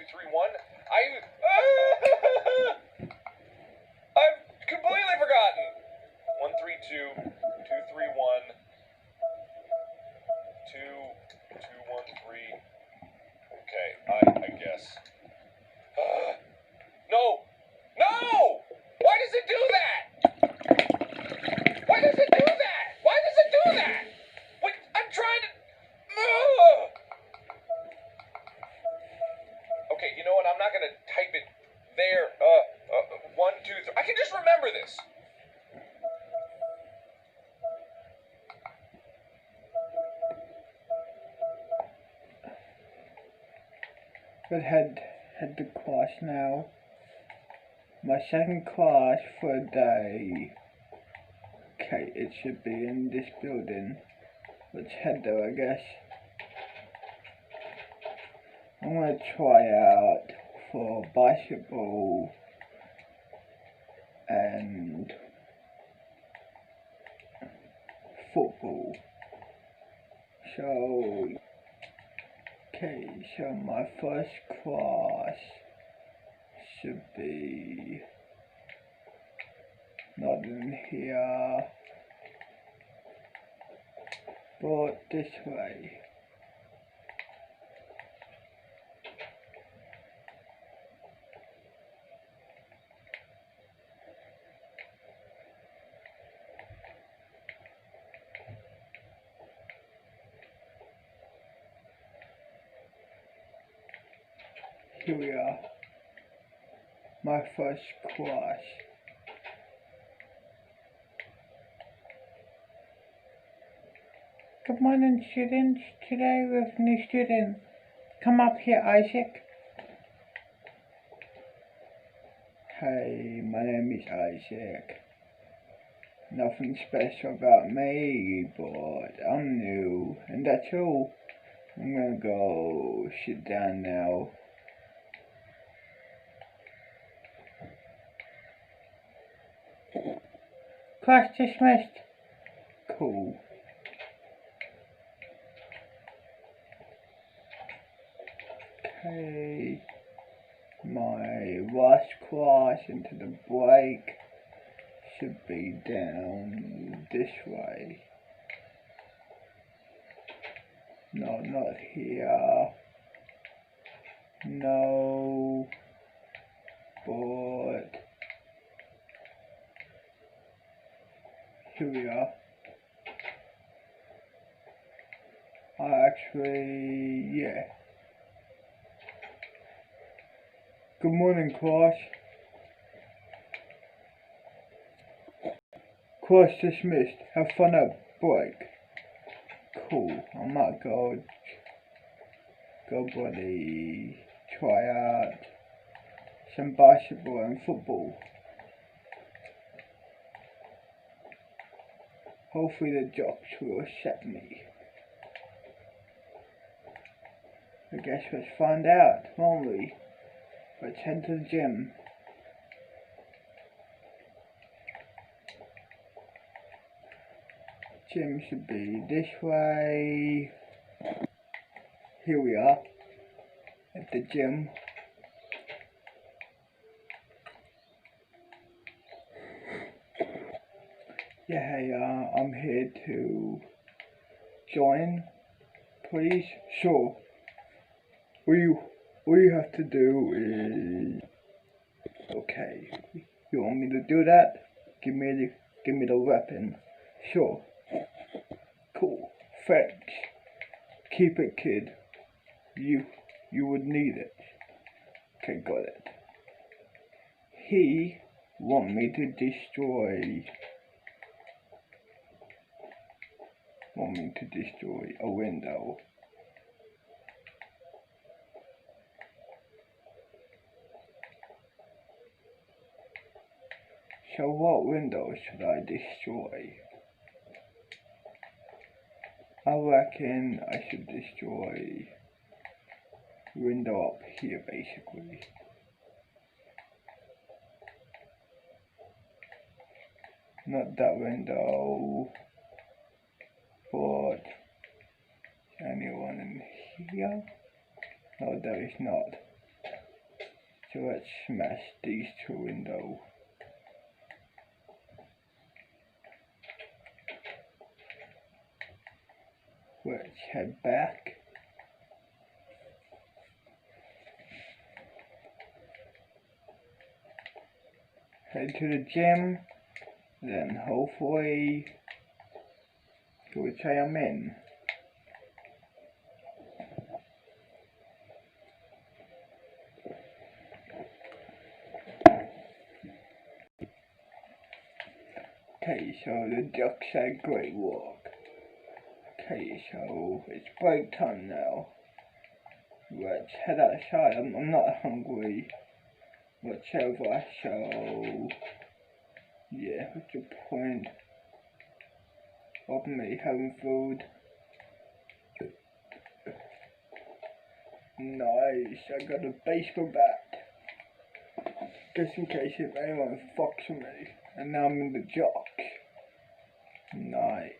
1. I've completely forgotten. 1, 3, 2, 2, 3, 1, 2, 2, 1, 3. Okay, I guess. No! No! Why does it do that? Why does it do that? Why does it do that? Wait, I'm trying to... Okay, you know what? I'm not going to type it there. 1, 2, 3. I can just remember this. But head to class now. My second class for the day. Okay, it should be in this building. Let's head there, I guess. I'm gonna try out for basketball and football. So, okay, so my first class should be not in here, but this way. Here we are, my first class. Good morning, students. Today we have a new student. Come up here, Isaac. Hey, my name is Isaac. Nothing special about me, but I'm new, and that's all. I'm gonna go sit down now. Class dismissed. Cool. Okay. My last class into the break should be down this way. No, not here. No. But here we are. Actually, yeah. Good morning, class. Class dismissed. Have fun at break. Cool. I might go buddy, try out some basketball and football. Hopefully the jocks will accept me. I guess let's find out, won't we? Let's head to the gym. Gym should be this way. Here we are at the gym. Yeah, hey, I'm here to join, please. Sure. All you have to do is, okay. You want me to do that? Give me the weapon. Sure. Cool. Thanks. Keep it, kid. You would need it. Okay, got it. He want me to destroy a window. So what window should I destroy? I reckon I should destroy window up here, basically. Not that window, but anyone in here? No, there is not. So let's smash these two windows. Let's head back. Head to the gym. Then hopefully, we'll say I'm in. Okay, so the duck said great work. Okay, so it's break time now. Let's head outside. I'm not hungry. Whatever, so yeah, what's the point of me having food? Nice, I got a baseball bat. Just in case if anyone fucks with me. And now I'm in the jock. Nice.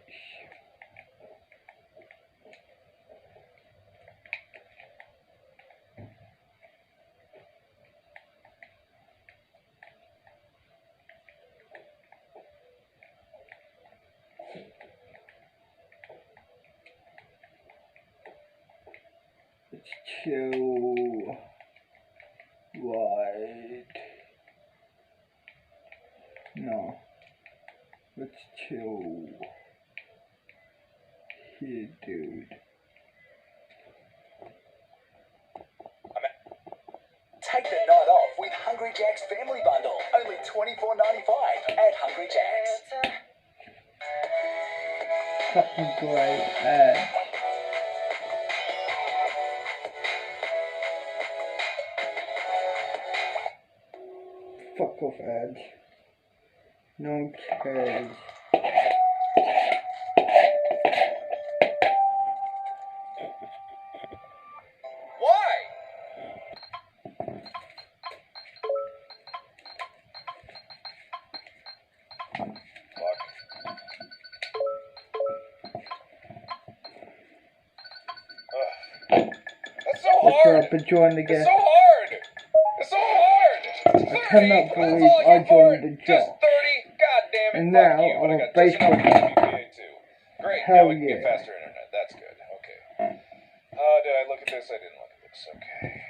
Let's chill. Right. No. Let's chill. Here, dude. Take the night off with Hungry Jack's Family Bundle. Only $24.95 at Hungry Jack's. Fucking great ad. Fuck off ads. No one cares. Why? Fuck. That's so What's hard. up, join the It's game? so hard. It's so hard. 30. cannot That's believe all I get for joined it. the Just job. 30. God damn it. And Fuck now you. But I I'm got a just enough baseball. WPA too. Great. Hell now we can get yeah. faster internet. That's good. Okay. Did I look at this? I didn't look at this. Okay.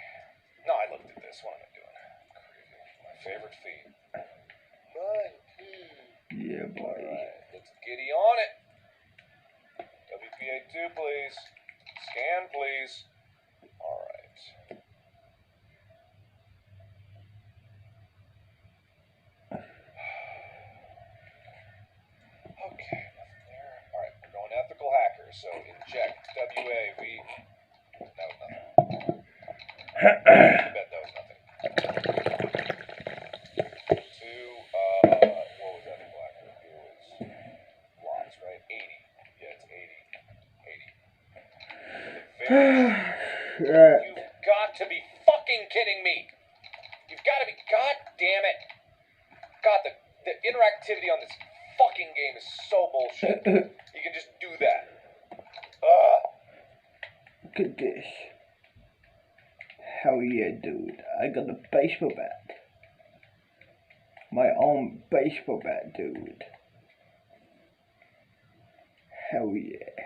No, I looked at this. What am I doing? Crazy. My favorite feed. Yeah, boy. Alright, let's giddy on it. WPA 2, please. Scan, please. Alright. Okay, nothing there. Alright, we're going ethical hacker, so inject WAV. That was nothing. I bet that was nothing. What was ethical hacker? It was lots, right? 80. Yeah, it's 80. You've got to be fucking kidding me. You've got to be. God damn it. God, the interactivity on this fucking game is so bullshit. You can just do that. Look at this. Hell yeah, dude. I got a baseball bat. My own baseball bat, dude. Hell yeah.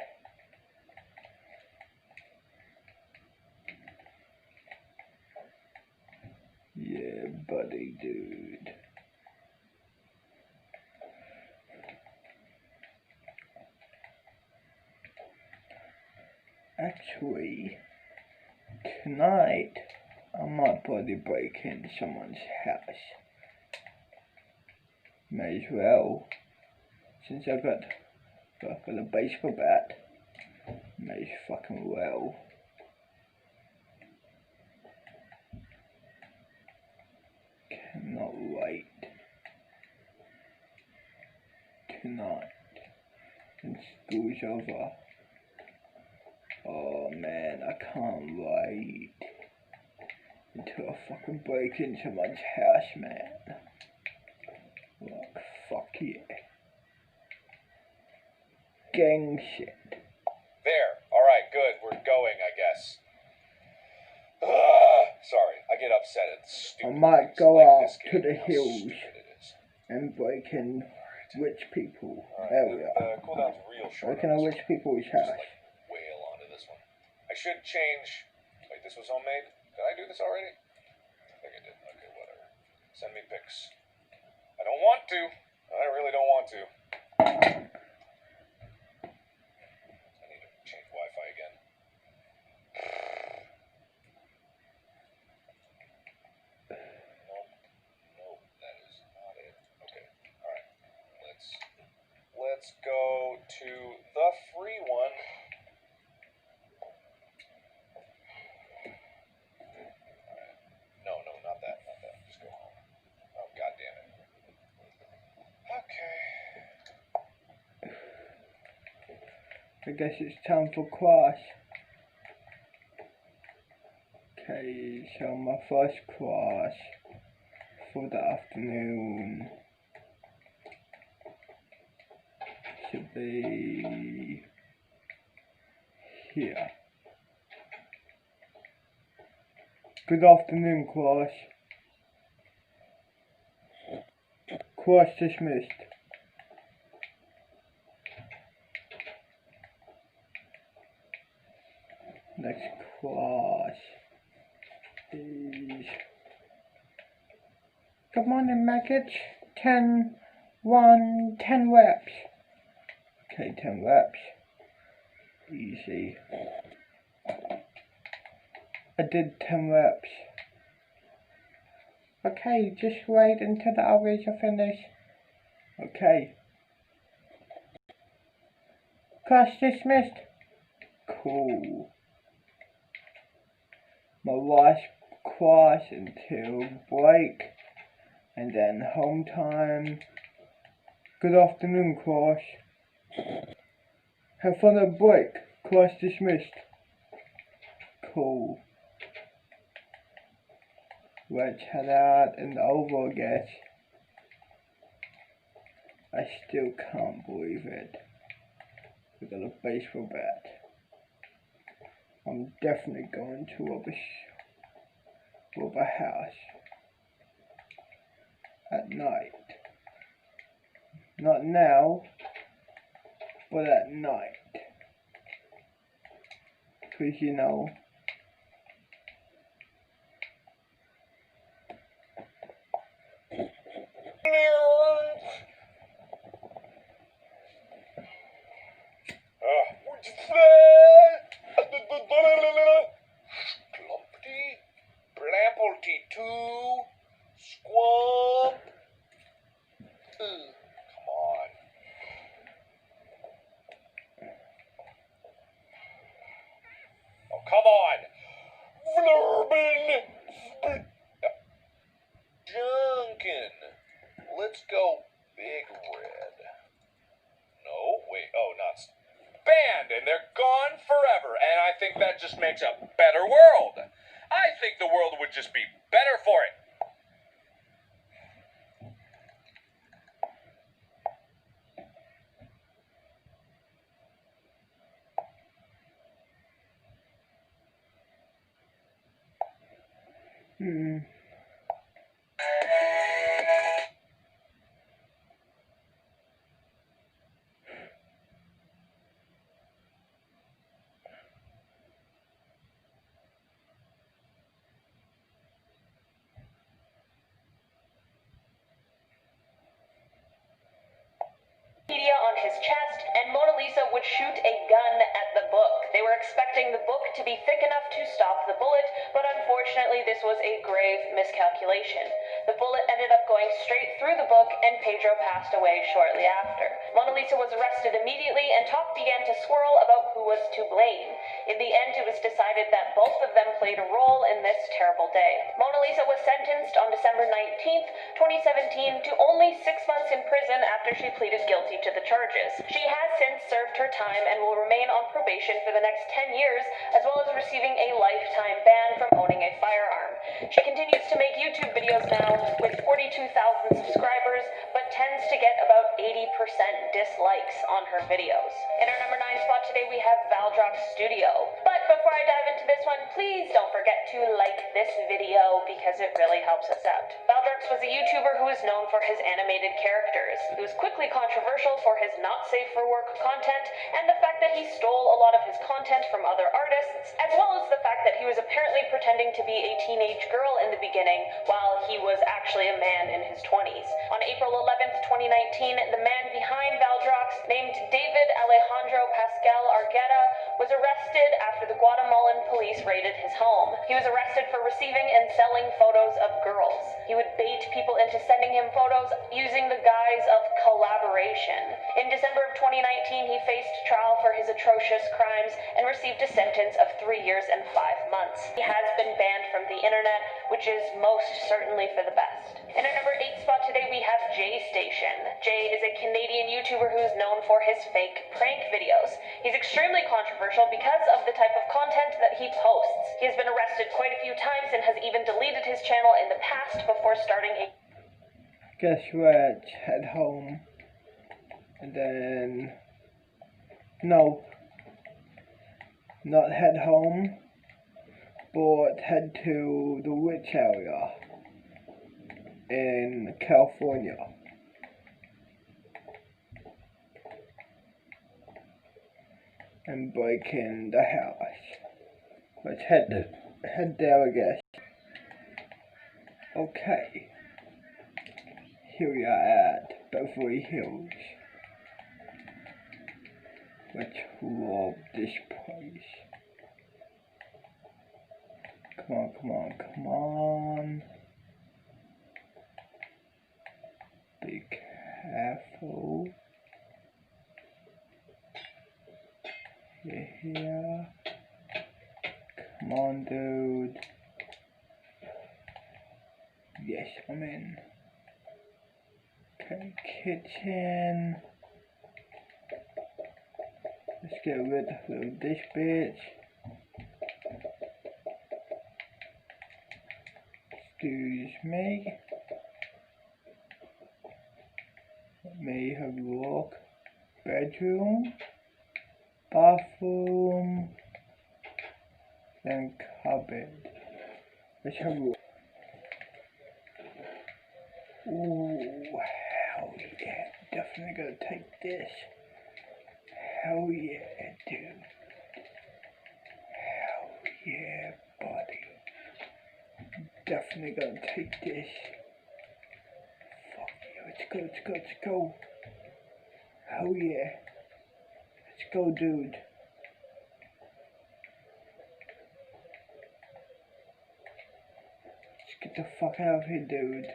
Yeah, buddy, dude. Actually, tonight, I might probably break into someone's house. May as well. Since I got a baseball bat, may as fucking well. Cannot wait. Tonight, when school's over. Oh man, I can't wait until I fucking break into someone's house, man. Like, fuck yeah. Gang shit. There. Alright, good. We're going, I guess. Sorry. I get upset at I stupid might things go like out this to game, the how hills stupid it is. and break in rich people Alright, area. the cooldown's real short. Break in on a this rich one. people's Just house. like wail onto this one. I should change. Wait, this was homemade? Did I do this already? I think I did. Okay, whatever. Send me pics. I don't want to. I really don't want to. I need to change Wi-Fi again. Nope, that is not it. Okay, alright. Let's go to the free one. No, not that. Just go home. Oh, god damn it. Okay. I guess it's time for class. Okay, so my first class for the afternoon should be here. Good afternoon, class. Class dismissed. Next class is... Good morning, maggots. 10 reps. Okay, 10 reps. Easy. I did 10 reps. Okay, just wait until the others are finished. Okay. Class dismissed. Cool. My last class until break, and then home time. Good afternoon, class. Have fun at break. Class dismissed. Cool. Let's head out and over again. I still can't believe it. We got a baseball bat. I'm definitely going to rob a house at night. Not now, but at night. 'Cause you know, Plumpty, Blamplety 2, Squump. Come on. Oh, come on. Vlurbin. Duncan. Let's go Big Red. No, wait, oh, not banned, and they're gone forever, and I think that just makes a better world. I think the world would just be better for it. On his chest, and Mona Lisa would shoot a gun at the book. They were expecting the book to be thick enough to stop the bullet, but unfortunately this was a grave miscalculation. The bullet ended up going straight through the book, and Pedro passed away shortly after. Mona Lisa was arrested immediately, and talk began to swirl about who was to blame. In the end, it was decided that both of them played a role in this terrible day. Mona Lisa was sentenced on December 19th, 2017 to only 6 months in prison after she pleaded guilty to the charges. She has since served her time and will remain on probation for the next 10 years, as well as receiving a lifetime ban from owning a firearm. She continues to make YouTube videos now with 42,000 subscribers, but tends to get about 80% dislikes on her videos. In our number 9 spot today, we have Valdrock Studio. But before I dive into this one, please don't forget to like this video because his animated characters. He was quickly controversial for his not safe for work content and the fact that he stole a lot of his content from other artists, as well as the fact that he was apparently pretending to be a teenage girl in the beginning while he was actually a man in his 20s. On April 11th, 2019, the man behind Valdrox, named David Alejandro Pascal Argueta, was arrested after the Guatemalan police raided his home. He was arrested for receiving and selling photos of girls. He would bait people into sending him photos using the guise of collaboration. In December of 2019, he faced trial for his atrocious crimes and received a sentence of 3 years and 5 months. He has been banned from the internet, which is most certainly for the best. In our number 8 spot today, we have Jay Station. Jay is a Canadian YouTuber who is known for his fake prank videos. He's extremely controversial because of the type of content that he posts. He has been arrested quite a few times and has even deleted his channel in the past before starting a... Guess what? Head home. And then... No. Not head home. But head to the witch area. In California. And break in the house. Let's head there, I guess. Okay. Here we are at Beverly Hills. Let's rob this place. Come on, come on, come on. Be careful. Here. Come on, dude. Yes, I'm in. Okay, kitchen. Let's get rid of this bitch. Excuse me. Let me have a look. Bedroom, bathroom, then cupboard. Let's have a look. Ooh, hell yeah, definitely gonna take this. Hell yeah, dude. Hell yeah, buddy. Definitely gonna take this. Fuck yeah, let's go, let's go, let's go. Hell yeah. Let's go, dude. Let's get the fuck out of here, dude.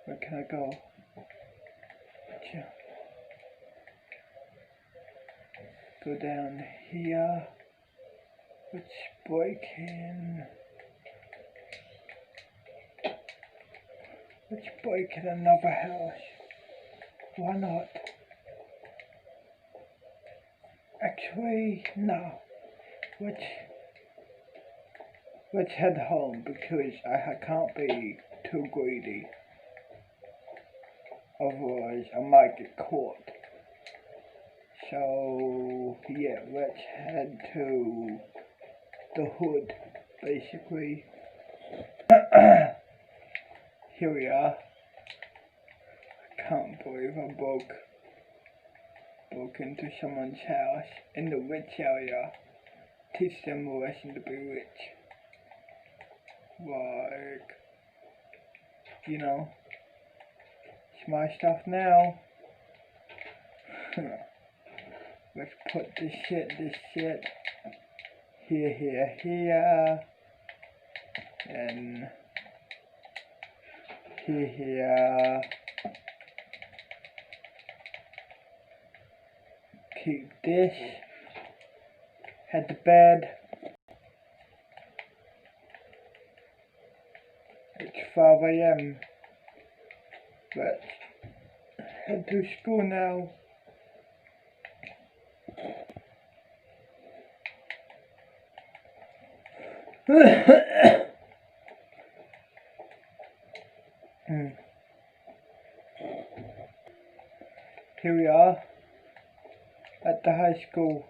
Where can I go? Go down here. Let's break in. Let's break in another house. Why not? Actually, no. Let's head home because I can't be too greedy. Otherwise, I might get caught. So, yeah, let's head to the hood, basically. Here we are. I can't believe I broke into someone's house in the rich area. Teach them a lesson to be rich. Like, you know. My stuff now. Let's put this shit here, and here. Keep this. Head to bed. It's 5 AM. Let's head to school now. Here we are at the high school.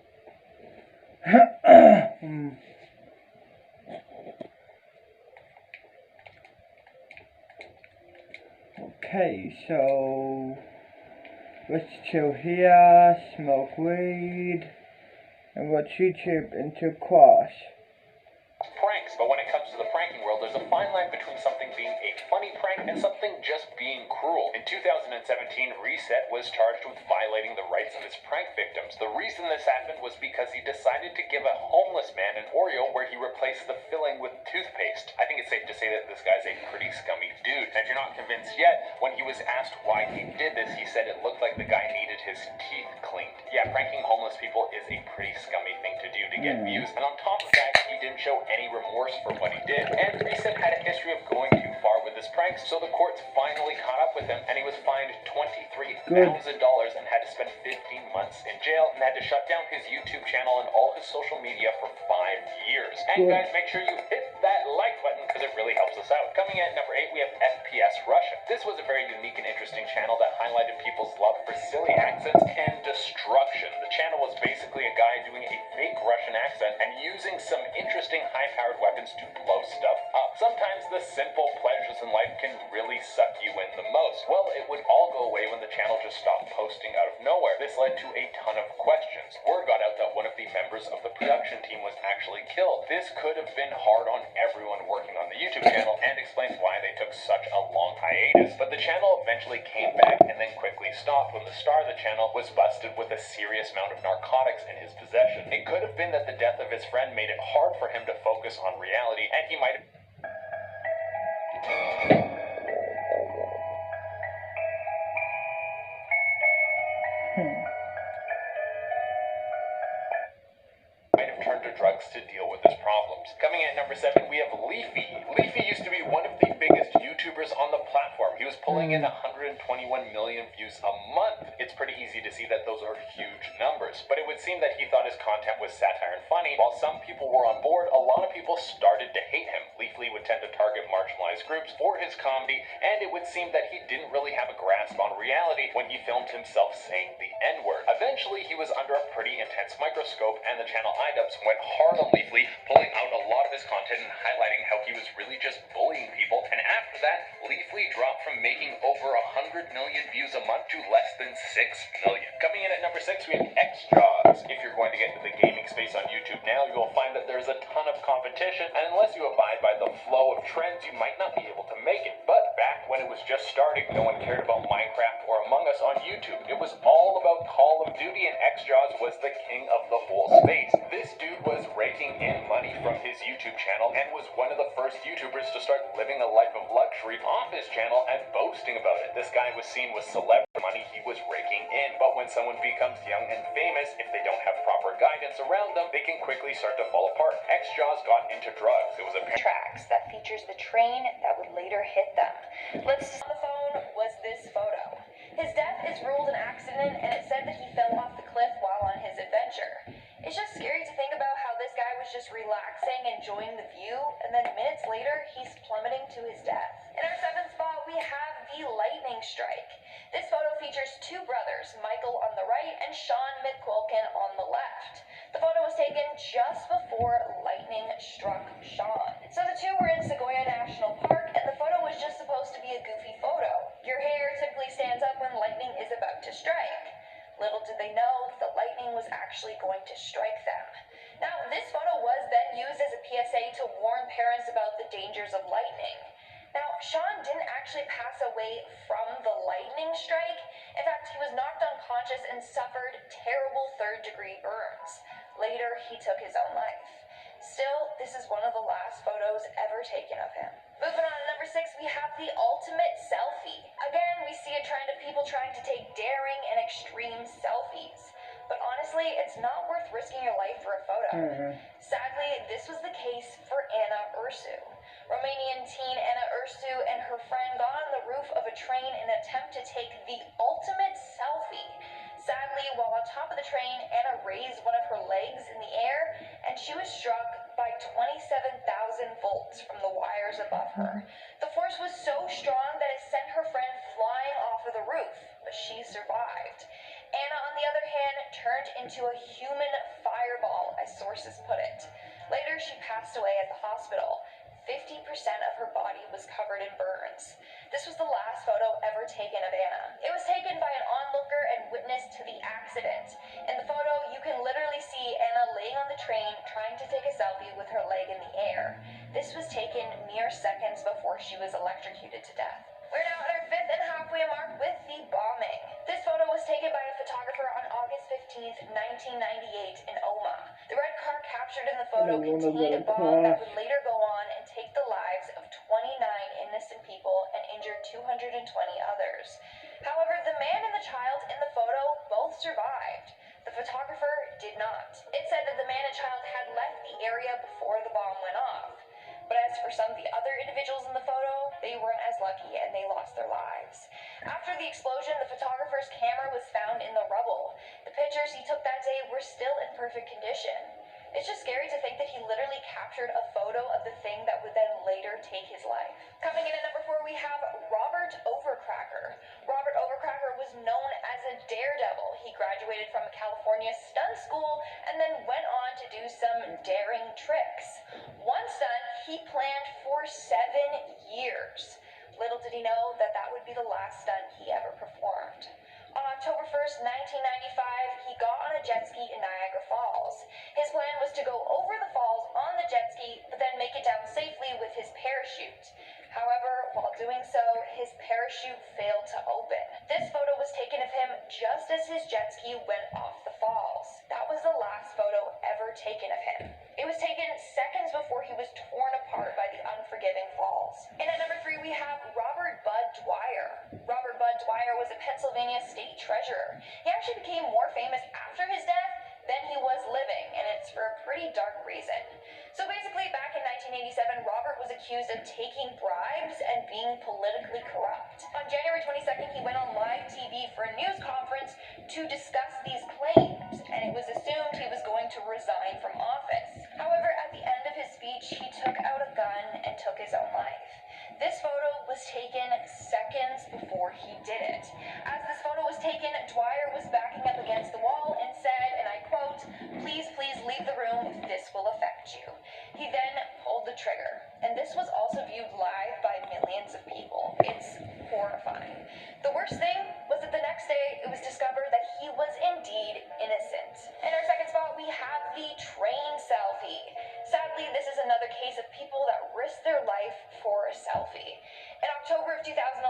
Okay, so let's chill here, smoke weed, and watch YouTube into class. Pranks, but when it comes to the pranking world, there's a fine line between something being a funny prank and something just being cruel. In 2017, Reset was charged with violating the rights of his prank victims. The reason this happened was because he decided to give a homeless man an Oreo where he replaced the filling with toothpaste. I think it's safe to say that this guy's a pretty scummy dude. And if you're not convinced yet, when he was asked why he did this, he said it looked like the guy needed his teeth cleaned. Yeah, pranking homeless people is a pretty scummy thing to do to get views. And on top of that, he didn't show any remorse for what he did. And Reset had a history of going too far with his pranks, so the courts finally caught up with him, and he was fined $23,000 and had to spend 15 months in jail, and had to shut down his YouTube channel and all his social media for 5 years. And guys, make sure you hit that like button because it really helps us out. Coming in at number 8, we have FPS Russia. This was a very unique and interesting channel that highlighted people's love for silly accents and destruction. The channel was basically a guy doing a fake Russian accent and using some interesting high-powered weapons to blow stuff up. Sometimes the simple pleasures in life can really suck you in the most. Well, it would all go away when the channel just stopped posting out of nowhere. This led to a ton of questions. Word got out that one of the members of the production team was actually killed. This could have been hard on everyone working on the YouTube channel and explains why they took such a long hiatus. But the channel eventually came back and then quickly stopped when the star of the channel was busted with a serious amount of narcotics in his possession. It could have been that the death of his friend made it hard for him to focus on reality, and he might have turned to drugs to deal with his problems. Coming in at number 7, we have Leafy. Leafy used to be one of the biggest YouTubers on the platform. He was pulling in 121 million views a month. It's pretty easy to see that those are huge numbers, but it would seem that he thought his content was satire and funny. While some people were on board, a lot of people started to hate him. Leafy would tend to target marginalized groups for his comedy, and it would seem that he didn't really have a grasp on reality when he filmed himself saying the N-word. Eventually, he was under a pretty intense microscope, and the channel iDubbbz went hard on Leafy, pulling out a lot of his content and highlighting how he was really just bullying people. And after that, Leafy dropped from making over 100 million views a month to less than 6 million. Coming in at number 6, we have XJAWZ. If you're going to get into the gaming space on YouTube now, you'll find that there's a ton of competition, and unless you abide by the flow of trends, you might not be able to make it. But back when it was just starting, no one cared about Minecraft or Among Us on YouTube. It was all about Call of Duty, and XJAWZ was the king of the whole space. This dude was raking in money from his YouTube channel and was one of the first YouTubers to start living a life of luxury off his channel and boasting about it. This guy was seen with celebrity money he was raking in. But when someone becomes young and famous, if they don't have proper guidance around them, they can quickly start to fall apart. XJAWZ got into drugs. It was a tracks that features the train that would later hit them. Let's on the phone was this photo. His death is ruled an accident, and it said that he fell off the cliff while on his adventure. It's just scary to think about how this guy was just relaxing, enjoying the view, and then minutes later, he's plummeting to his death. In our 7th spot, we have the lightning strike. This photo features two brothers, Michael on the right and Sean McQuilkin on the left. The photo was taken just before lightning struck Sean. So the two were in Sequoia National Park, and the photo was just supposed to be a goofy photo. Your hair typically stands up when lightning is about to strike. Little did they know the lightning was actually going to strike them. Now, this photo was then used as a PSA to warn parents about the dangers of lightning. Now, Sean didn't actually pass away from the lightning strike. In fact, he was knocked unconscious and suffered terrible third-degree burns. Later, he took his own life. Still, this is one of the last photos ever taken of him. Moving on to number 6, we have the ultimate selfie. Again, we see a trend of people trying to take daring and extreme selfies. But honestly, it's not worth risking your life for a photo. Sadly, this was the case for Anna Ursu. Romanian teen Anna Ursu and her friend got on the roof of a train in an attempt to take the ultimate selfie. Sadly, while on top of the train, Anna raised one of her legs in the air, and she was struck by 27,000 volts from the wires above her. The force was so strong that it sent her friend flying off of the roof, but she survived. Anna, on the other hand, turned into a human fireball, as sources put it. Later, she passed away at the hospital. 50% of her body was covered in burns. This was the last photo ever taken of Anna. It was taken by an onlooker and witness to the accident. In the photo, you can literally see Anna laying on the train trying to take a selfie with her leg in the air. This was taken mere seconds before she was electrocuted to death. We're now at our 5th and halfway mark with the bombing. This photo was taken by a photographer on August 15th, 1998 in Oma. The red car captured in the photo contained a bomb that would later go on and take the lives of 29 innocent people and injure 220 others. However, the man and the child in the photo both survived. The photographer did not. It said that the man and child had left the area before the bomb went off. But as for some of the other individuals in the photo, they weren't as lucky and they lost their lives. After the explosion, the photographer's camera was found in the rubble. The pictures he took that day were still in perfect condition. It's just scary to think that he literally captured a photo of the thing that would then later take his life. Coming in at number 4, we have Robert Overcracker. Robert Overcracker was known as a daredevil. He graduated from a California stunt school and then went on to do some daring tricks. One stunt he planned for 7 years. Little did he know that that would be the last stunt he ever performed. On October 1st, 1995, he got on a jet ski in Niagara Falls. His plan was to go over the falls on the jet ski, but then make it down safely with his parachute. However, while doing so, his parachute failed to open. This photo was taken of him just as his jet ski went off the falls. That was the last photo ever taken of him. It was taken seconds before he was torn apart by the unforgiving falls. And at number 3, we have Robert Bud Dwyer. Robert Bud Dwyer was a Pennsylvania state treasurer. He actually became more famous after his death than he was living, and it's for a pretty dark reason. So basically, back in 1987, Robert was accused of taking bribes and being politically corrupt. On January 22nd, he went on live TV for a news conference to discuss these claims, and it was assumed he was going to resign from office. However, at the end of his speech, he took out a gun and took his own life. This photo was taken seconds before he did it. As this photo was taken, Dwyer was backing up against the wall and said, and I quote, "Please, please leave the room. This will affect you." He then pulled the trigger. And this was also viewed live by millions of people. It's horrifying. The worst thing was that the next day it was discovered that he was indeed innocent. In our second spot, we have the train selfie. Sadly, this is another case of people that risk their life for a selfie. In October of 2011,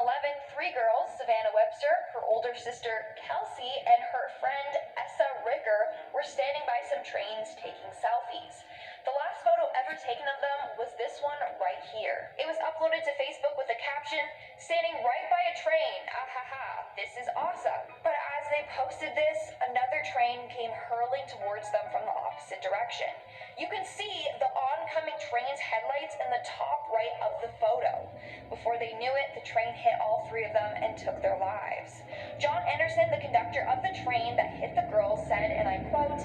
3 girls, Savannah Webster, her older sister Kelsey, and her friend Essa Ricker were standing by some trains taking selfies. The last photo ever taken of them was this one right here. It was uploaded to Facebook with a caption, "Standing right by a train, ahaha, this is awesome." But as they posted this, another train came hurling towards them from the opposite direction. You can see the oncoming train's headlights in the top right of the photo. Before they knew it, the train hit all 3 of them and took their lives. John Anderson, the conductor of the train that hit the girls, said, and I quote,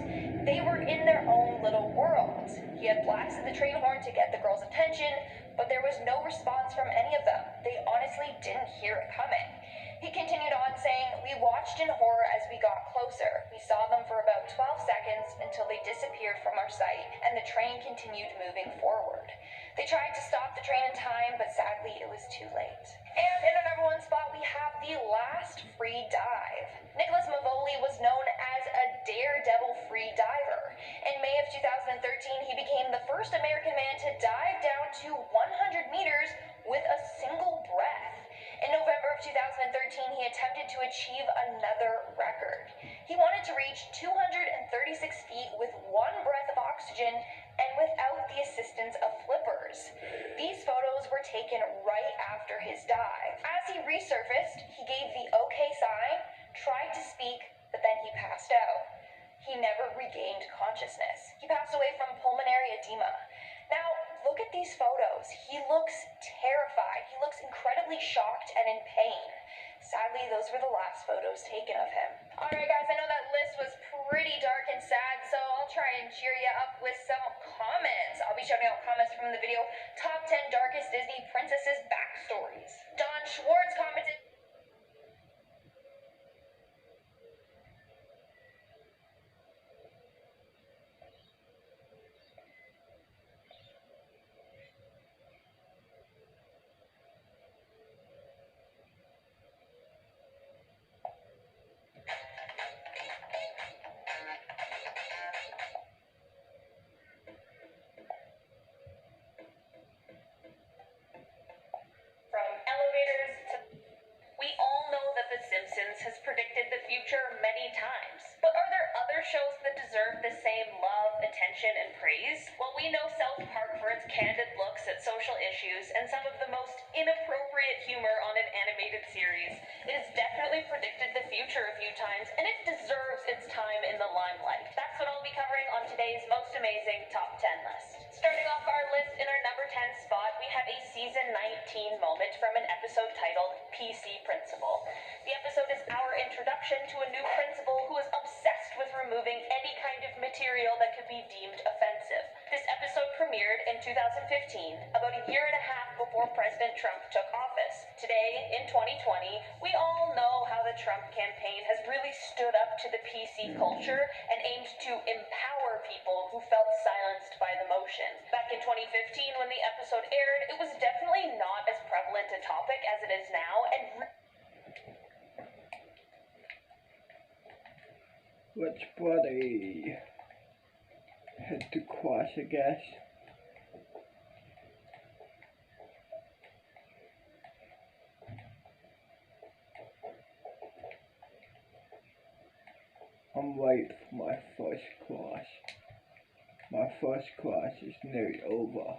"They were in their own little world." He had blasted the train horn to get the girls' attention, but there was no response from any of them. They honestly didn't hear it coming. He continued on saying, "We watched in horror as we got closer. We saw them for about 12 seconds until they disappeared from our sight, and the train continued moving forward. They tried to stop the train in time, but sadly it was too late." And in our number 1 spot, we have the last free dive. Nicholas Mavoli was known as a daredevil free diver. In May of 2013, he became the first American man to dive down to 100 meters with a single breath. In November of 2013, he attempted to achieve another record. He wanted to reach 236 feet with 1 breath of oxygen and without the assistance of flippers. These photos were taken right after his dive. As he resurfaced, he gave the OK sign, tried to speak, but then he passed out. He never regained consciousness. He passed away from pulmonary edema. Now, look at these photos. He looks terrified. He looks incredibly shocked and in pain. Sadly, those were the last photos taken of him. Alright guys, I know that list was pretty dark and sad, so I'll try and cheer you up with some comments. I'll be shouting out comments from the video, Top 10 Darkest Disney Princesses Backstories. Don Schwartz commented, times. But are there other shows that deserve the same love, attention, and praise? Well, we know South Park for its candid looks at social issues and some of the most inappropriate humor on an animated series. It has definitely predicted the future a few times, and it deserves its time in the limelight. That's what I'll be covering on today's most amazing top 10 list. Starting off our list in our number 10 spot, we have a season 19 moment from an episode titled PC Principal. The episode is our introduction to a new principal who is obsessed with removing any kind of material that could be deemed offensive. This episode premiered in 2015, about a year and a half before President Trump took office. Today, in 2020, we all know how the Trump campaign has really stood up to the PC culture and aimed to empower people who felt silenced by the motion. Back in 2015, when the episode aired, it was definitely not as prevalent a topic as it is now, and Which body? Head to cross, I guess. I'm late for my first class. My first class is nearly over.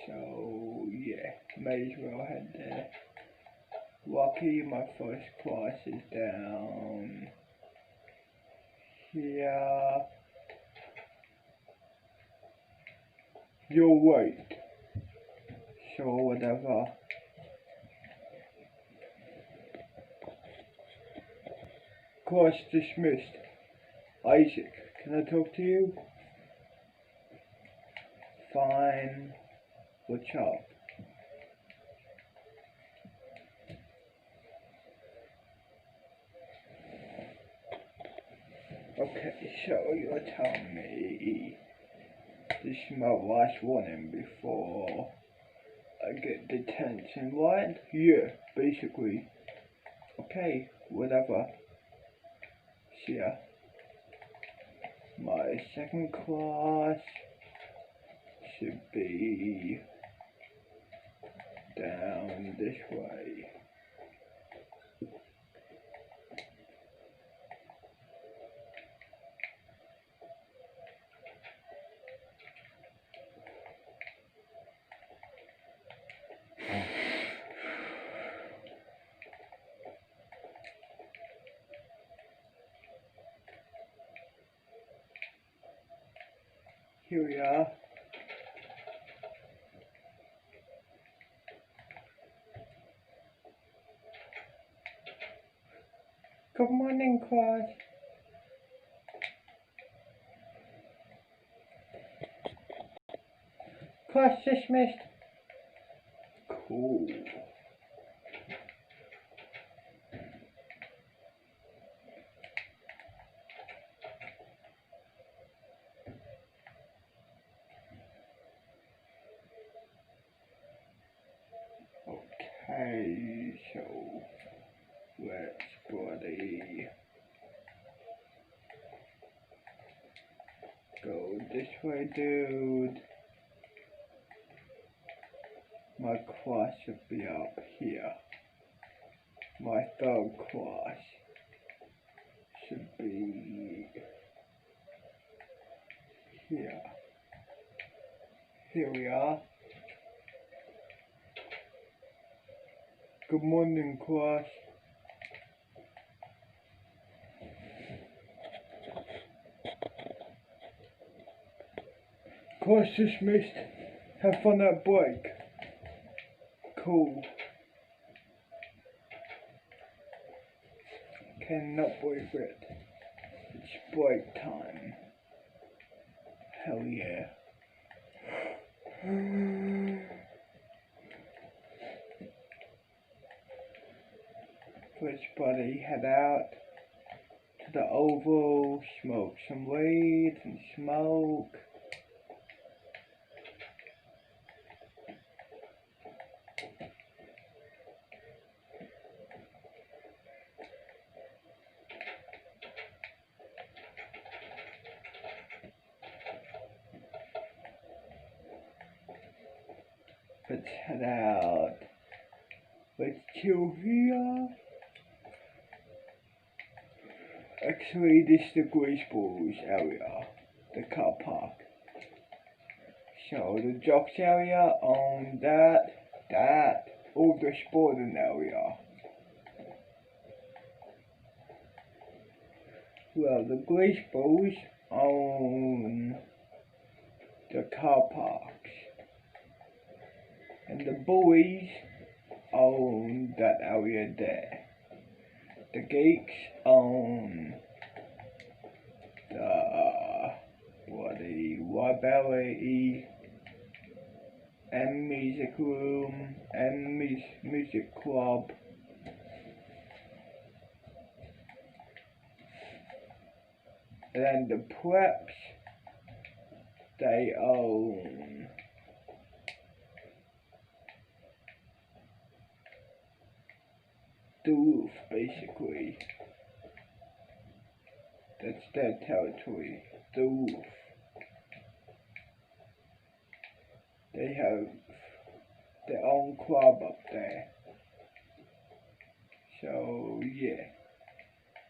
So, yeah, may as well head there. Lucky my first class is down here. You're late. So, whatever. Class dismissed. Isaac, can I talk to you? Fine. What's up? Okay, so you're telling me this is my last warning before I get detention, right? Yeah, basically. Okay, whatever. See ya. My second class should be down this way. Here we are. Good morning, class. Class dismissed. Cool. Okay, so let's buddy go this way, dude. My class should be up here. My third class should be here. Here we are. Good morning, class. Class dismissed. Have fun at break. Cool. Cannot believe it. It's break time. Hell yeah. Let's buddy head out to the Oval, smoke some weed and smoke. Let's head out. Let's chill here. Actually, this is the Greaseballs area, the car park. So the jocks area on that, all the sporting area. Well, the Greaseballs own the car parks, and the boys own that area there. The geeks own the library and music room and music club. And then the preps, they own the roof, basically. That's their territory, the roof. They have their own club up there. So, yeah.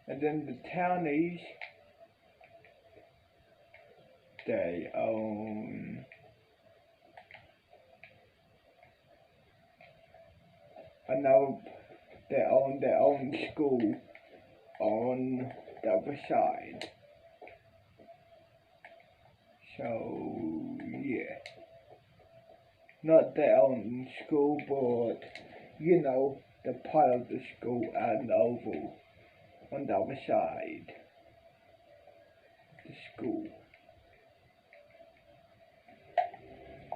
And then the townies, they own their own school on the other side. So, yeah. Not their own school, but, you know, the part of the school at an oval on the other side. The school.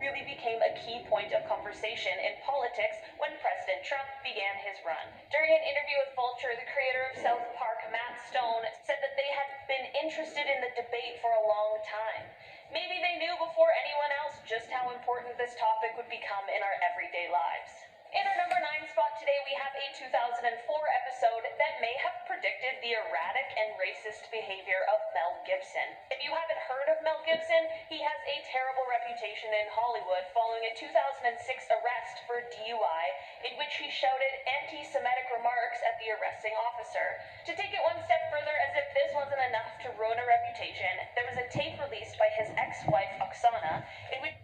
Really became a key point of conversation in politics when President Trump began his run. During an interview with Vulture, the creator of South Park, Matt Stone, said that they had been interested in the debate for a long time. Maybe they knew before anyone else just how important this topic would become in our everyday lives. In our number 9 spot today, we have a 2004 episode that may have predicted the erratic and racist behavior of Mel Gibson. If you haven't heard of Mel Gibson, he has a terrible reputation in Hollywood following a 2006 arrest for DUI in which he shouted anti-Semitic remarks at the arresting officer. To take it one step further, as if this wasn't enough to ruin a reputation, there was a tape released by his ex-wife Oksana in which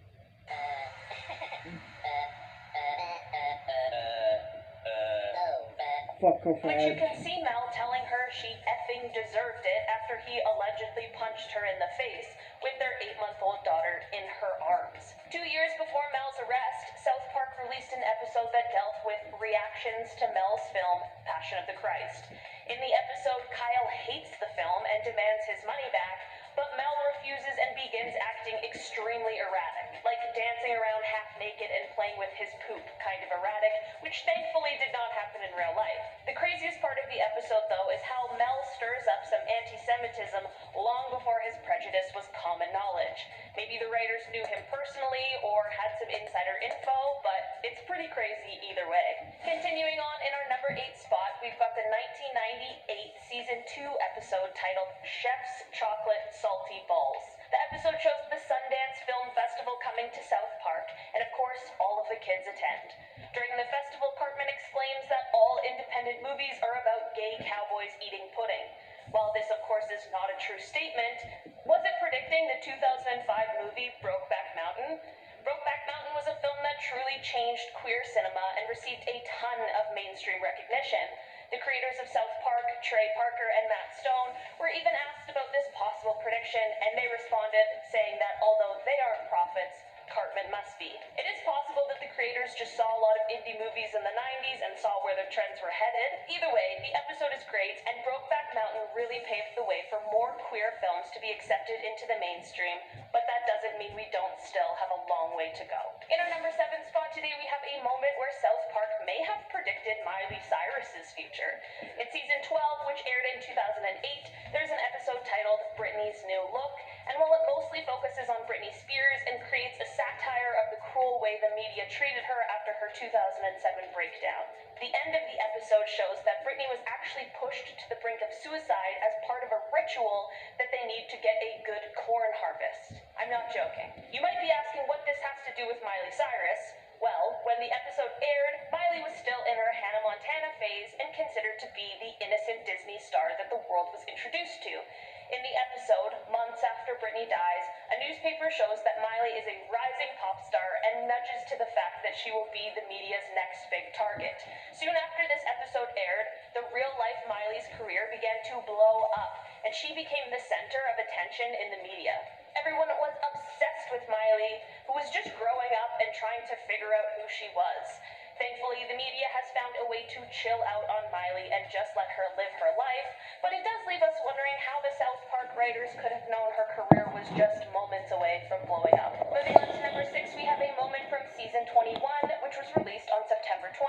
Fuck off, which you Ed. can see Mel telling her she effing deserved it after he allegedly punched her in the face with their 8-month-old daughter in her arms. 2 years before Mel's arrest, South Park released an episode that dealt with reactions to Mel's film, Passion of the Christ. In the episode, Kyle hates the film and demands his money back, but Mel refuses and begins acting extremely erratic, like dancing around half naked and playing with his poop, kind of erratic, which thankfully did not happen in real life. The craziest part of the episode, though, is how Mel stirs up some anti-Semitism long before his prejudice was common knowledge. Maybe the writers knew him personally or had some insider info, but it's pretty crazy either way. Continuing on in our number 8 spot, we've got the 1998 Season 2 episode titled Chef's Chocolate Salty Balls. The episode shows the Sundance Film Festival coming to South Park, and of course, all of the kids attend. During the festival, Cartman exclaims that all independent movies are about gay cowboys eating pudding. While this, of course, is not a true statement, was it predicting the 2005 movie Brokeback Mountain? Brokeback Mountain was a film that truly changed queer cinema and received a ton of mainstream recognition. The creators of South Park, Trey Parker and Matt Stone, were even asked about this possible prediction, and they responded, saying that although they aren't prophets, Cartman must be. It is possible that the creators just saw a lot of indie movies in the 90s and saw where the trends were headed. Either way, the episode is great, and Brokeback Mountain really paved the way for more queer films to be accepted into the mainstream, but that doesn't mean we don't still have a long way to go. In our number 7 spot today, we have a moment where South Park may have predicted Miley Cyrus's future. In season 12, which aired in 2008, there's an episode titled Britney's New Look, and while it mostly focuses on Britney Spears and creates a satire of the cruel way the media treated her after her 2007 breakdown, the end of the episode shows that Britney was actually pushed to the brink of suicide as part of a ritual that they need to get a good corn harvest. I'm not joking. You might be asking what this has to do with Miley Cyrus. Well, when the episode aired, Miley was still in her Hannah Montana phase and considered to be the innocent Disney star that the world was introduced to. In the episode, months after Britney dies, a newspaper shows that Miley is a rising pop star and nudges to the fact that she will be the media's next big target. Soon after this episode aired, the real-life Miley's career began to blow up, and she became the center of attention in the media. Everyone was obsessed with Miley, who was just growing up and trying to figure out who she was. Thankfully, the media has found a way to chill out on Miley and just let her live her life, but it does leave us wondering how the South Park writers could have known her career was just moments away from blowing up.